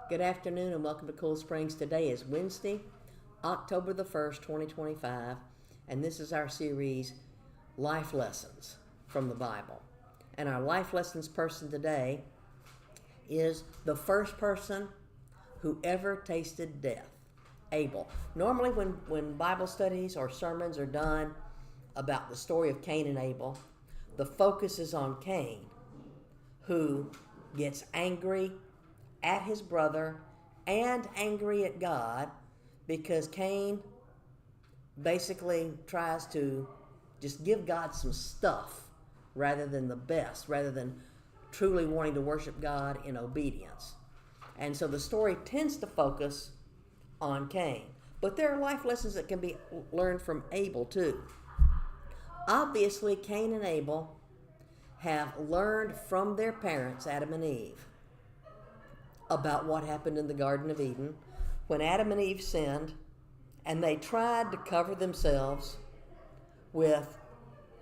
Good afternoon and welcome to Cool Springs. Today is Wednesday, October the 1st, 2025, and this is our series, Life Lessons from the Bible. And our life lessons person today is the first person who ever tasted death, Abel. Normally when Bible studies or sermons are done about the story of Cain and Abel, the focus is on Cain, who gets angry at his brother and angry at God because Cain basically tries to just give God some stuff rather than the best, rather than truly wanting to worship God in obedience. And so the story tends to focus on Cain. But there are life lessons that can be learned from Abel too. Obviously, Cain and Abel have learned from their parents, Adam and Eve, about what happened in the Garden of Eden when Adam and Eve sinned and they tried to cover themselves with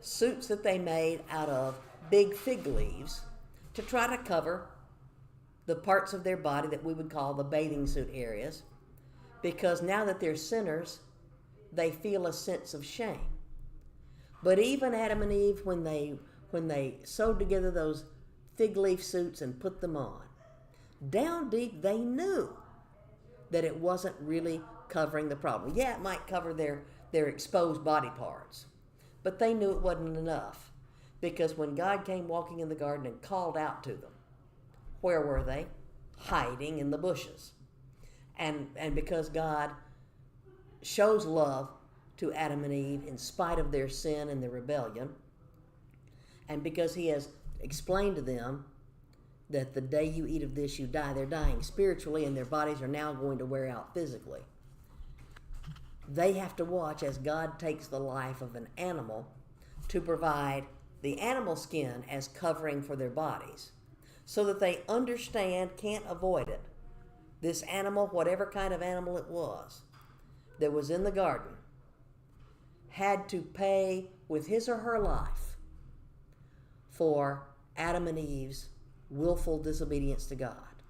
suits that they made out of big fig leaves to try to cover the parts of their body that we would call the bathing suit areas, because now that they're sinners, they feel a sense of shame. But even Adam and Eve, when they sewed together those fig leaf suits and put them on, down deep they knew that it wasn't really covering the problem. Yeah, it might cover their exposed body parts, but they knew it wasn't enough, because when God came walking in the garden and called out to them, where were they? Hiding in the bushes. And because God shows love to Adam and Eve in spite of their sin and their rebellion, and because he has explained to them that the day you eat of this you die, they're dying spiritually and their bodies are now going to wear out physically. They have to watch as God takes the life of an animal to provide the animal skin as covering for their bodies, so that they understand, can't avoid it. This animal, whatever kind of animal it was that was in the garden, had to pay with his or her life for Adam and Eve's willful disobedience to God.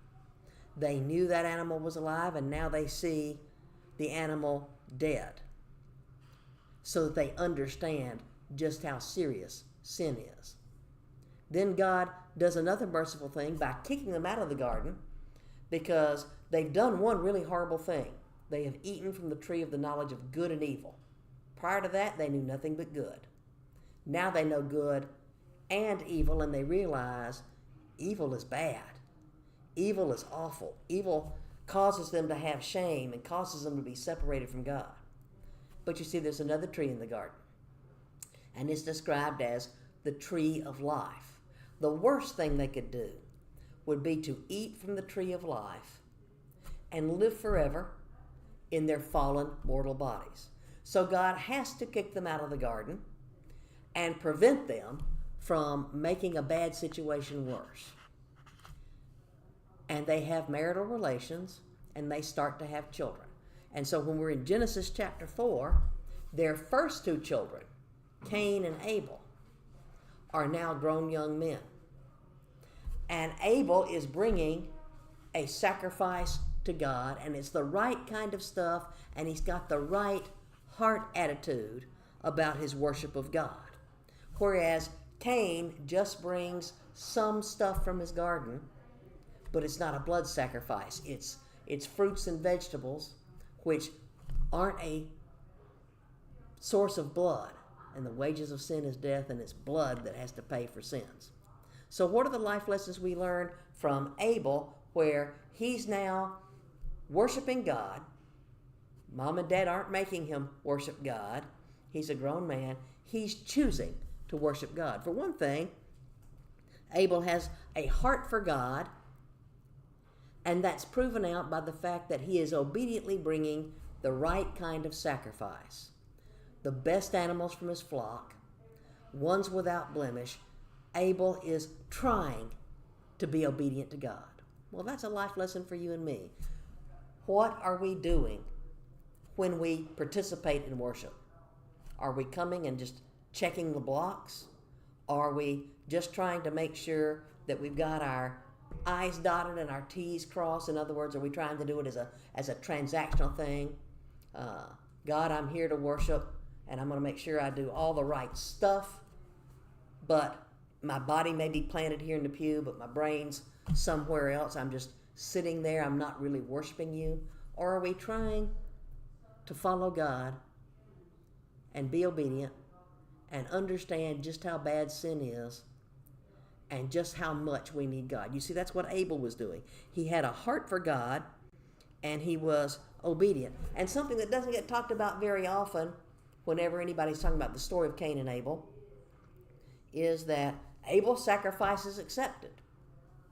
They knew that animal was alive, and now they see the animal dead, so that they understand just how serious sin is. Then God does another merciful thing by kicking them out of the garden, because they've done one really horrible thing. They have eaten from the tree of the knowledge of good and evil. Prior to that, they knew nothing but good. Now they know good and evil, and they realize evil is bad. Evil is awful. Evil causes them to have shame and causes them to be separated from God. But you see, there's another tree in the garden, and it's described as the tree of life. The worst thing they could do would be to eat from the tree of life and live forever in their fallen mortal bodies. So God has to kick them out of the garden and prevent them from making a bad situation worse. And they have marital relations, and they start to have children. And so when we're in Genesis chapter 4, their first two children, Cain and Abel, are now grown young men. And Abel is bringing a sacrifice to God, and it's the right kind of stuff, and he's got the right heart attitude about his worship of God. Whereas Cain just brings some stuff from his garden, but it's not a blood sacrifice. It's fruits and vegetables, which aren't a source of blood. And the wages of sin is death, and it's blood that has to pay for sins. So what are the life lessons we learn from Abel, where he's now worshiping God? Mom and Dad aren't making him worship God. He's a grown man. He's choosing to worship God. For one thing, Abel has a heart for God, and that's proven out by the fact that he is obediently bringing the right kind of sacrifice. The best animals from his flock, ones without blemish. Abel is trying to be obedient to God. Well, that's a life lesson for you and me. What are we doing when we participate in worship? Are we coming and just checking the blocks? Are we just trying to make sure that we've got our I's dotted and our T's crossed? In other words, are we trying to do it as a transactional thing? God, I'm here to worship, and I'm going to make sure I do all the right stuff, but my body may be planted here in the pew, but my brain's somewhere else. I'm just sitting there. I'm not really worshiping you. Or are we trying to follow God and be obedient and understand just how bad sin is and just how much we need God? You see, that's what Abel was doing. He had a heart for God, and he was obedient. And something that doesn't get talked about very often whenever anybody's talking about the story of Cain and Abel is that Abel's sacrifice is accepted.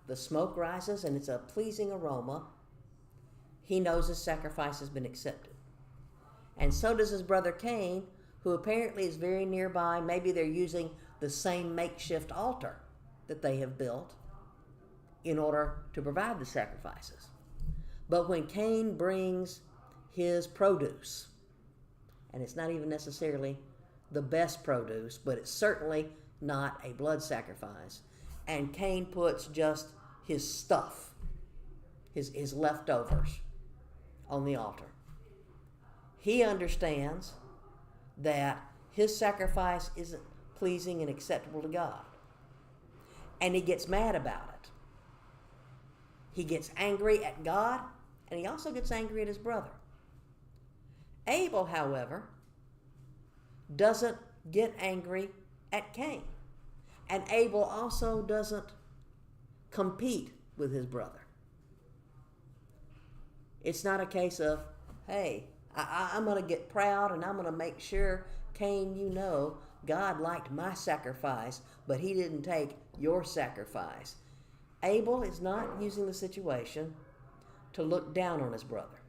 The smoke rises and it's a pleasing aroma. He knows his sacrifice has been accepted. And so does his brother Cain, who apparently is very nearby. Maybe they're using the same makeshift altar that they have built in order to provide the sacrifices. But when Cain brings his produce, and it's not even necessarily the best produce, but it's certainly not a blood sacrifice, and Cain puts just his stuff, his leftovers on the altar, he understands that his sacrifice isn't pleasing and acceptable to God. And he gets mad about it. He gets angry at God, and he also gets angry at his brother. Abel, however, doesn't get angry at Cain. And Abel also doesn't compete with his brother. It's not a case of, hey, I'm going to get proud and I'm going to make sure, Cain, you know, God liked my sacrifice, but he didn't take your sacrifice. Abel is not using the situation to look down on his brother.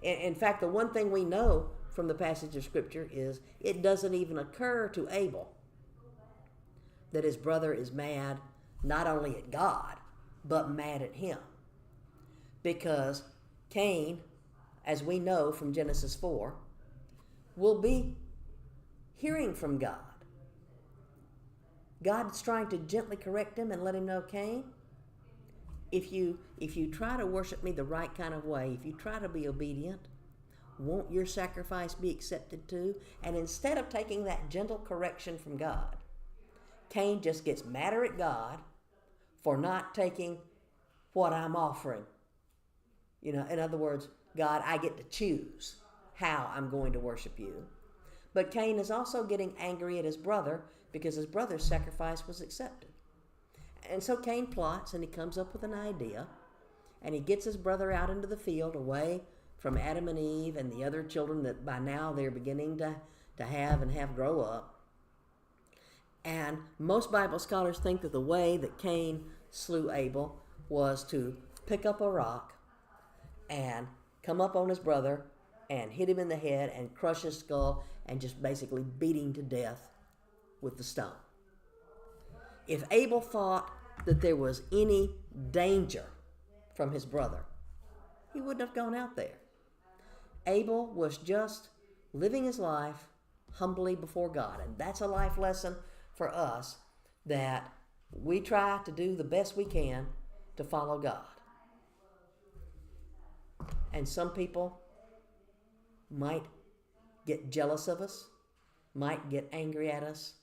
In fact, the one thing we know from the passage of Scripture is it doesn't even occur to Abel that his brother is mad not only at God, but mad at him. Because Cain, as we know from Genesis 4, will be hearing from God. God's trying to gently correct him and let him know, Cain, if you try to worship me the right kind of way, if you try to be obedient, won't your sacrifice be accepted too? And instead of taking that gentle correction from God, Cain just gets madder at God for not taking what I'm offering. You know, in other words, God, I get to choose how I'm going to worship you. But Cain is also getting angry at his brother because his brother's sacrifice was accepted. And so Cain plots and he comes up with an idea, and he gets his brother out into the field away from Adam and Eve and the other children that by now they're beginning to have grow up. And most Bible scholars think that the way that Cain slew Abel was to pick up a rock and come up on his brother and hit him in the head and crush his skull and just basically beat him to death with the stone. If Abel thought that there was any danger from his brother, he wouldn't have gone out there. Abel was just living his life humbly before God. And that's a life lesson for us, that we try to do the best we can to follow God. And some people might get jealous of us, might get angry at us,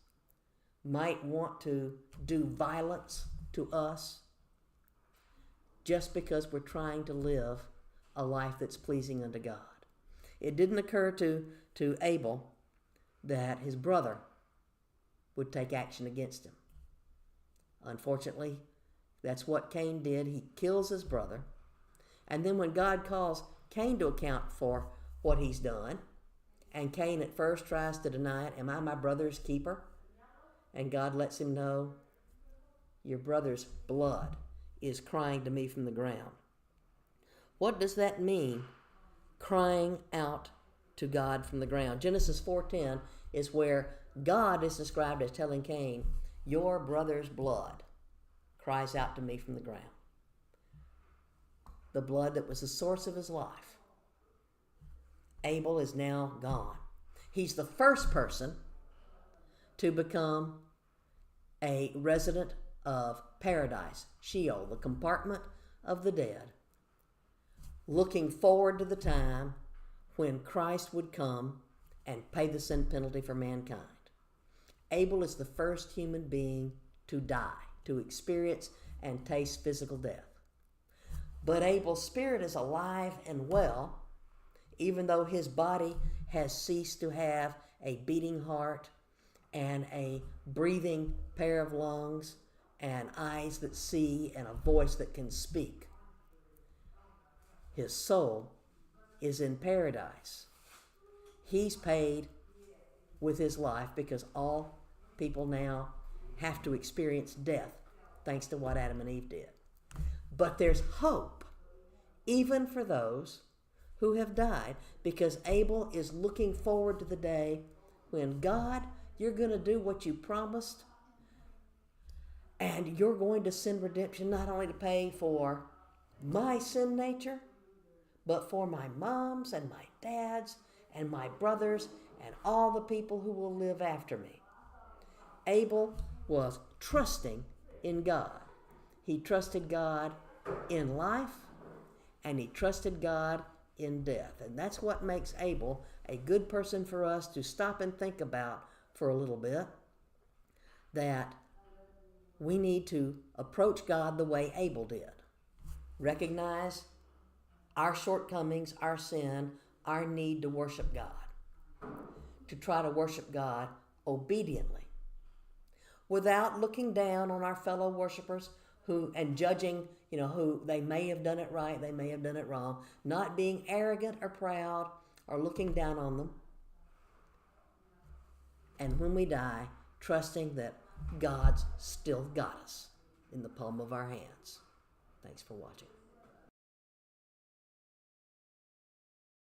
might want to do violence to us just because we're trying to live a life that's pleasing unto God. It didn't occur to Abel that his brother would take action against him. Unfortunately, that's what Cain did. He kills his brother. And then when God calls Cain to account for what he's done, and Cain at first tries to deny it, am I my brother's keeper? And God lets him know, your brother's blood is crying to me from the ground. What does that mean, crying out to God from the ground? Genesis 4:10 is where God is described as telling Cain, your brother's blood cries out to me from the ground. The blood that was the source of his life. Abel is now gone. He's the first person to become a resident of paradise, Sheol, the compartment of the dead, looking forward to the time when Christ would come and pay the sin penalty for mankind. Abel is the first human being to die, to experience and taste physical death. But Abel's spirit is alive and well, even though his body has ceased to have a beating heart and a breathing pair of lungs and eyes that see and a voice that can speak. His soul is in paradise. He's paid with his life because all people now have to experience death thanks to what Adam and Eve did. But there's hope even for those who have died, because Abel is looking forward to the day when, God, you're going to do what you promised, and you're going to send redemption not only to pay for my sin nature, but for my mom's and my dad's and my brothers and all the people who will live after me. Abel was trusting in God. He trusted God in life, and he trusted God in death. And that's what makes Abel a good person for us to stop and think about for a little bit, that we need to approach God the way Abel did. Recognize our shortcomings, our sin, our need to worship God. To try to worship God obediently, without looking down on our fellow worshipers and judging, who they may have done it right, they may have done it wrong, not being arrogant or proud or looking down on them. And when we die, trusting that God's still got us in the palm of our hands. Thanks for watching.